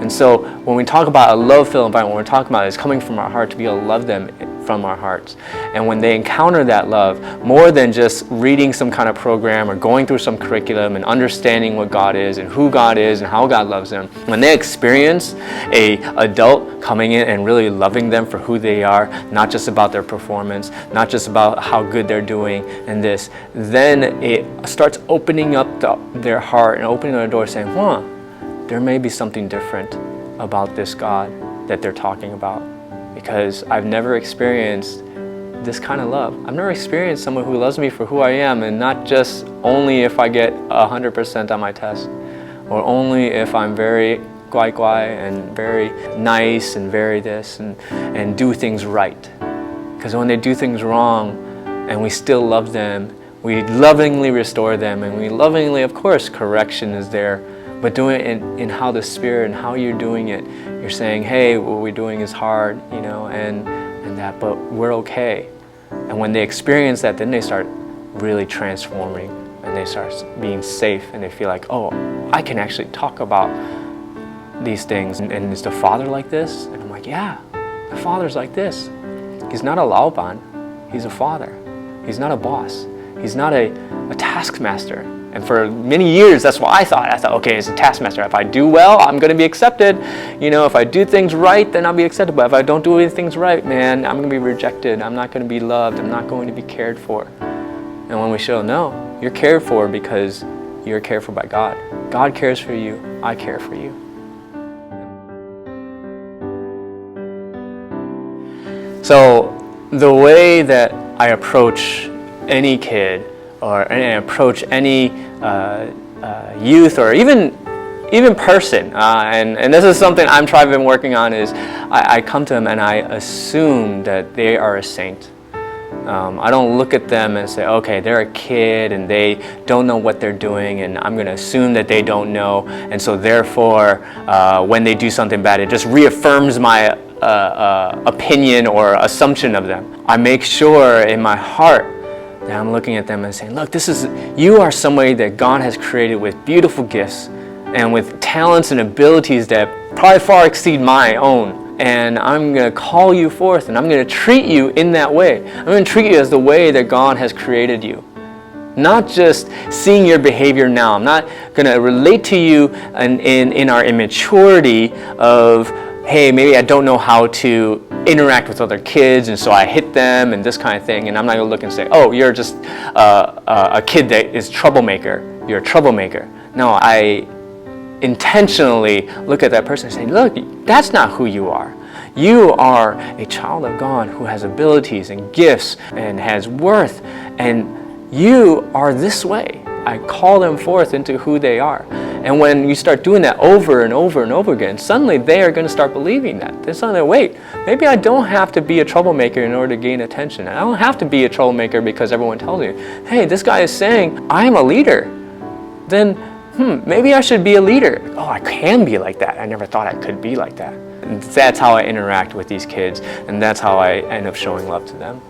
And so when we talk about a love-filled environment, what we're talking about is coming from our heart to be able to love them from our hearts. And when they encounter that love, more than just reading some kind of program or going through some curriculum and understanding what God is and who God is and how God loves them, when they experience an adult coming in and really loving them for who they are, not just about their performance, not just about how good they're doing and this, then it starts opening up their heart and opening their door saying, there may be something different about this God that they're talking about. Because I've never experienced this kind of love. I've never experienced someone who loves me for who I am, and not just only if I get 100% on my test, or only if I'm very guai and very nice and very this and do things right. Because when they do things wrong and we still love them, we lovingly restore them, and we lovingly, of course, correction is there, but doing it in how the Spirit and how you're doing it. You're saying, hey, what we're doing is hard, and that, but we're okay. And when they experience that, then they start really transforming, and they start being safe, and they feel like, oh, I can actually talk about these things. And is the Father like this? And I'm like, yeah, the Father's like this. He's not a laoban, he's a father. He's not a boss. He's not a taskmaster. And for many years, that's what I thought. Okay, it's a taskmaster. If I do well, I'm going to be accepted. If I do things right, then I'll be accepted. But if I don't do things right, man, I'm going to be rejected. I'm not going to be loved. I'm not going to be cared for. And when we show, no, you're cared for because you're cared for by God. God cares for you. I care for you. So the way that I approach any kid or approach any youth or even person, and this is something I've been working on, is I come to them and I assume that they are a saint. I don't look at them and say, okay, they're a kid and they don't know what they're doing, and I'm going to assume that they don't know, and so therefore when they do something bad, it just reaffirms my opinion or assumption of them. I make sure in my heart that I'm looking at them and saying, look, you are somebody that God has created with beautiful gifts and with talents and abilities that probably far exceed my own. And I'm going to call you forth, and I'm going to treat you in that way. I'm going to treat you as the way that God has created you. Not just seeing your behavior now. I'm not going to relate to you in our immaturity of, hey, maybe I don't know how to interact with other kids, and so I hit them and this kind of thing. And I'm not going to look and say, oh, you're just a kid that is troublemaker. You're a troublemaker. No, I intentionally look at that person and say, look, that's not who you are. You are a child of God who has abilities and gifts and has worth, and you are this way. I call them forth into who they are. And when you start doing that over and over and over again, suddenly they are going to start believing that. They're suddenly, wait, maybe I don't have to be a troublemaker in order to gain attention. I don't have to be a troublemaker because everyone tells me, hey, this guy is saying I'm a leader. Then, maybe I should be a leader. Oh, I can be like that. I never thought I could be like that. And that's how I interact with these kids, and that's how I end up showing love to them.